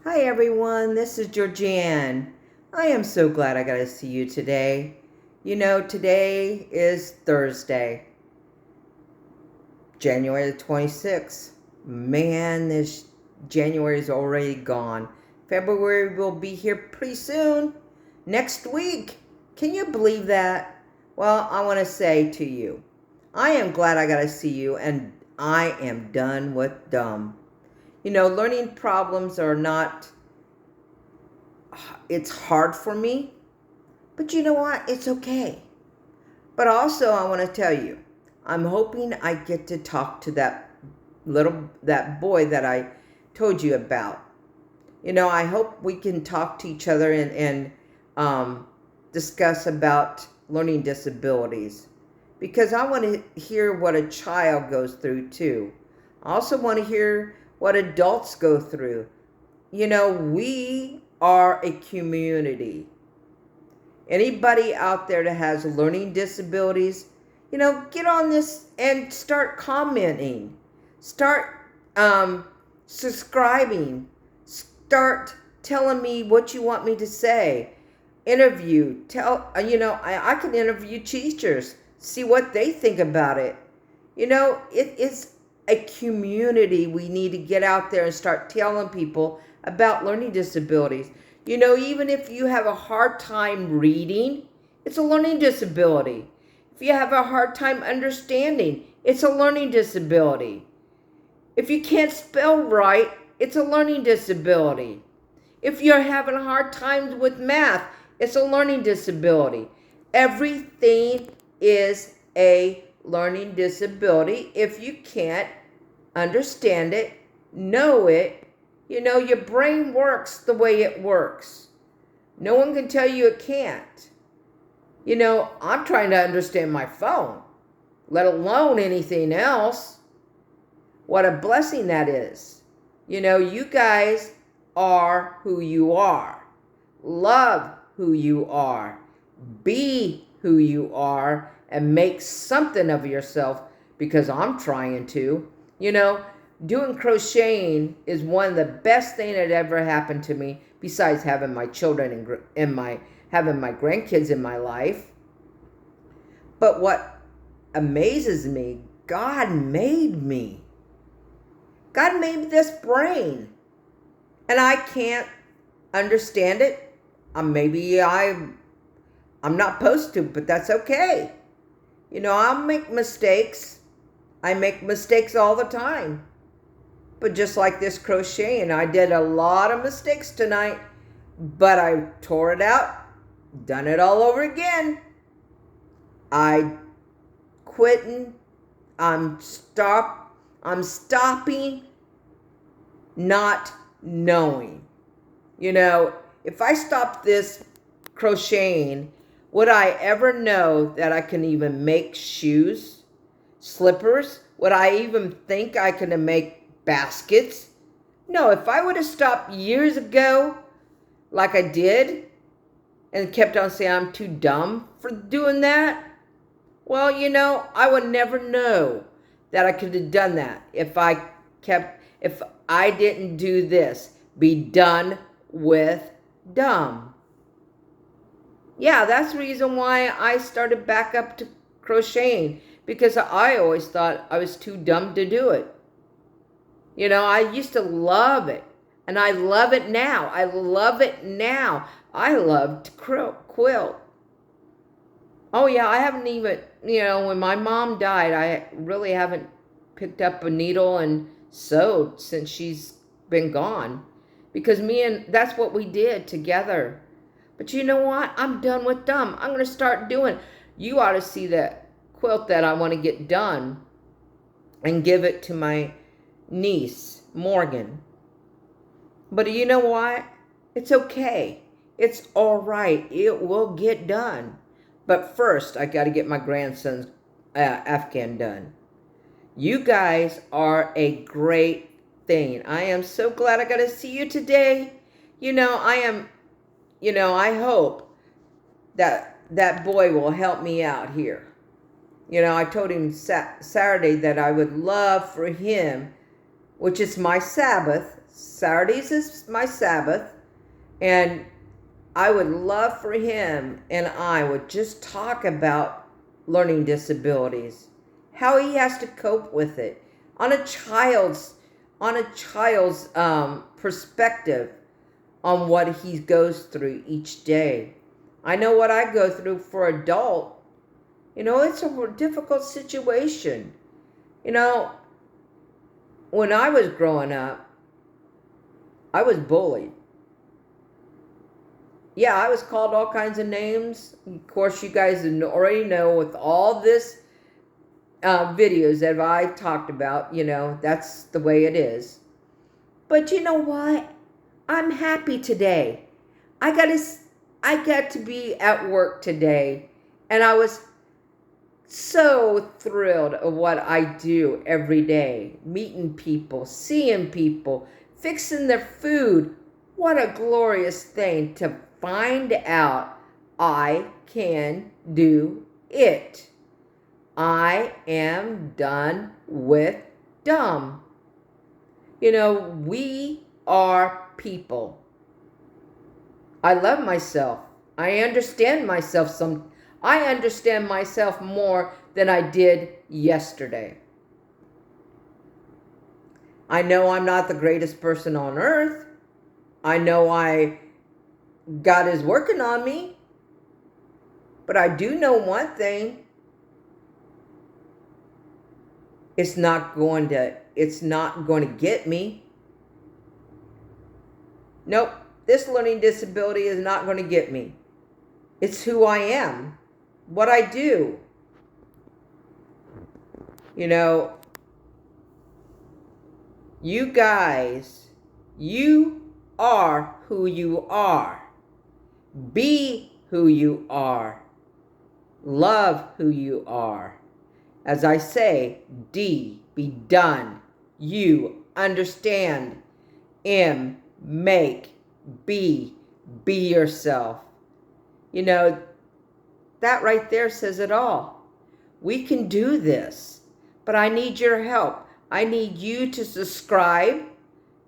Hi everyone, this is Georgianne. I am so glad I got to see you today. Today is Thursday, January the 26th. Man, this January is already gone. February will be here pretty soon. Next week. Can you believe that? Well, I want to say to you, I am glad I got to see you and I am done with dumb. Learning problems are not it's hard for me, but you know what? It's okay. But also, I want to tell you, I'm hoping I get to talk to that boy that I told you about. I hope we can talk to each other and discuss about learning disabilities because I want to hear what a child goes through too. I also want to hear what adults go through. We are a community. Anybody out there that has learning disabilities, get on this and start commenting. Start subscribing. Start telling me what you want me to say. Interview. I can interview teachers, see what they think about it. It's a community. We need to get out there and start telling people about learning disabilities. Even if you have a hard time reading, it's a learning disability. If you have a hard time understanding, it's a learning disability. If you can't spell right, it's a learning disability. If you're having hard times with math, it's a learning disability. Everything is a learning disability if you can't understand it, know it. Your brain works the way it works. No one can tell you it can't. I'm trying to understand my phone, let alone anything else. What a blessing that is. You guys are who you are. Love who you are. Be who you are and make something of yourself because I'm trying to. Doing crocheting is one of the best things that ever happened to me besides having my children and having my grandkids in my life. But what amazes me, God made me. God made this brain. And I can't understand it. Maybe I'm not supposed to, but that's okay. I'll make mistakes. I make mistakes all the time. But just like this crocheting, I did a lot of mistakes tonight, but I tore it out, done it all over again. I quitting. I'm stopping not knowing. If I stopped this crocheting, would I ever know that I can even make shoes, slippers? Would I even think I can make baskets? No, if I would have stopped years ago, like I did, and kept on saying I'm too dumb for doing that, well, I would never know that I could have done that if I didn't do this. Be done with dumb. Yeah, that's the reason why I started back up to crocheting, because I always thought I was too dumb to do it. I used to love it, and I love it now. I love it now. I love to quilt. Oh, yeah, I haven't even, when my mom died, I really haven't picked up a needle and sewed since she's been gone. Because that's what we did together. But you know what? I'm done with dumb. I'm going to start doing. You ought to see that quilt that I want to get done and give it to my niece, Morgan. But you know what? It's okay. It's all right. It will get done. But first, I got to get my grandson's Afghan done. You guys are a great thing. I am so glad I got to see you today. I hope that boy will help me out here. I told him Saturday that I would love for him, which is my Sabbath, Saturdays is my Sabbath, and I would love for him and I would just talk about learning disabilities, how he has to cope with it on a child's perspective on what he goes through each day. I know what I go through for adult. It's a difficult situation. When I was growing up, I was bullied. Yeah, I was called all kinds of names. Of course, you guys already know with all this videos that I talked about, that's the way it is. But you know what? I'm happy today. I got to be at work today, and I was so thrilled of what I do every day. Meeting people, seeing people, fixing their food. What a glorious thing to find out I can do it. I am done with dumb. We are people. I love myself. I understand myself I understand myself more than I did yesterday. I know I'm not the greatest person on earth. I know God is working on me. But I do know one thing. It's not going to get me. Nope. This learning disability is not going to get me. It's who I am. What I do. You guys, you are who you are. Be who you are. Love who you are. As I say, D, be done. U, understand. M, make. Be yourself. That right there says it all. We can do this, but I need your help. I need you to subscribe,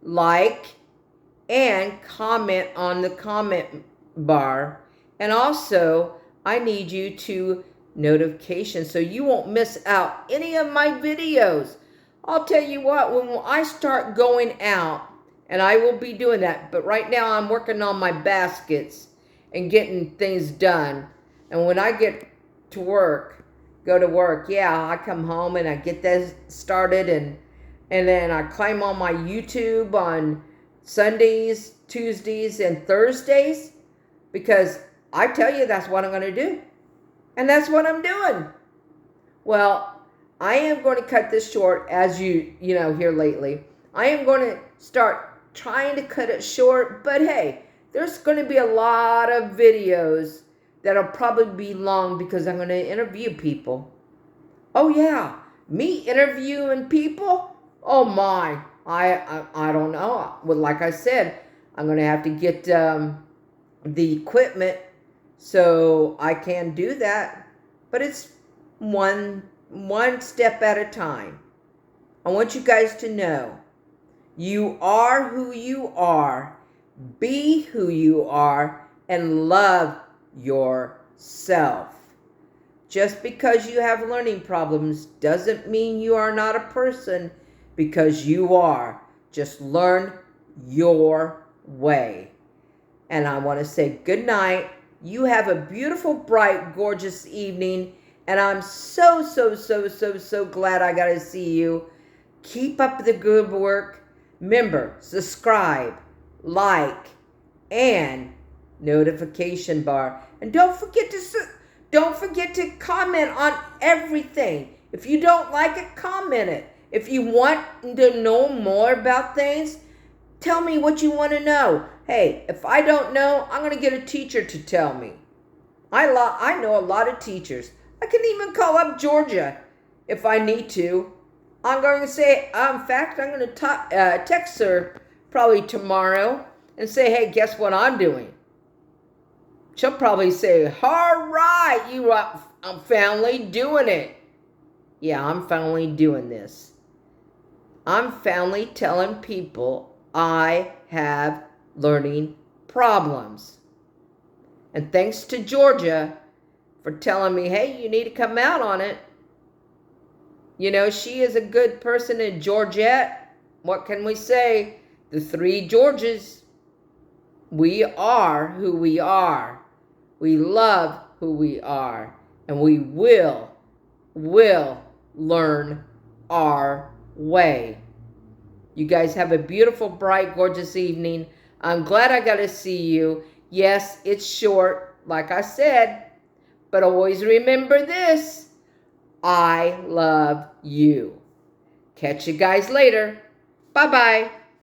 like, and comment on the comment bar. And also, I need you to notifications so you won't miss out any of my videos. I'll tell you what, when I start going out, and I will be doing that, but right now I'm working on my baskets and getting things done. And when I go to work, I come home and I get that started, and then I climb on my YouTube on Sundays, Tuesdays, and Thursdays, because I tell you that's what I'm going to do. And that's what I'm doing. Well, I am going to cut this short, as you hear lately. I am going to start trying to cut it short, but hey, there's going to be a lot of videos that'll probably be long because I'm going to interview people. Oh yeah, me interviewing people? Oh my, I don't know. Well, like I said, I'm going to have to get the equipment so I can do that, but it's one step at a time. I want you guys to know, you are who you are, be who you are, and love yourself. Just because you have learning problems doesn't mean you are not a person, because you are. Just learn your way. And I want to say good night. You have a beautiful, bright, gorgeous evening. And I'm so glad I got to see you. Keep up the good work. Remember, subscribe, like, and notification bar. And don't forget to comment on everything. If you don't like it, comment it. If you want to know more about things, tell me what you want to know. Hey, if I don't know, I'm going to get a teacher to tell me. I know a lot of teachers. I can even call up Georgia if I need to. I'm going to say, in fact, I'm going to text her probably tomorrow and say, hey, guess what I'm doing? She'll probably say, all right, I'm finally doing it. Yeah, I'm finally doing this. I'm finally telling people I have learning problems. And thanks to Georgia for telling me, hey, you need to come out on it. You know, she is a good person in Georgette. What can we say? The three Georges. We are who we are. We love who we are. And we will learn our way. You guys have a beautiful, bright, gorgeous evening. I'm glad I got to see you. Yes, it's short, like I said, but always remember this. I love you. Catch you guys later. Bye-bye.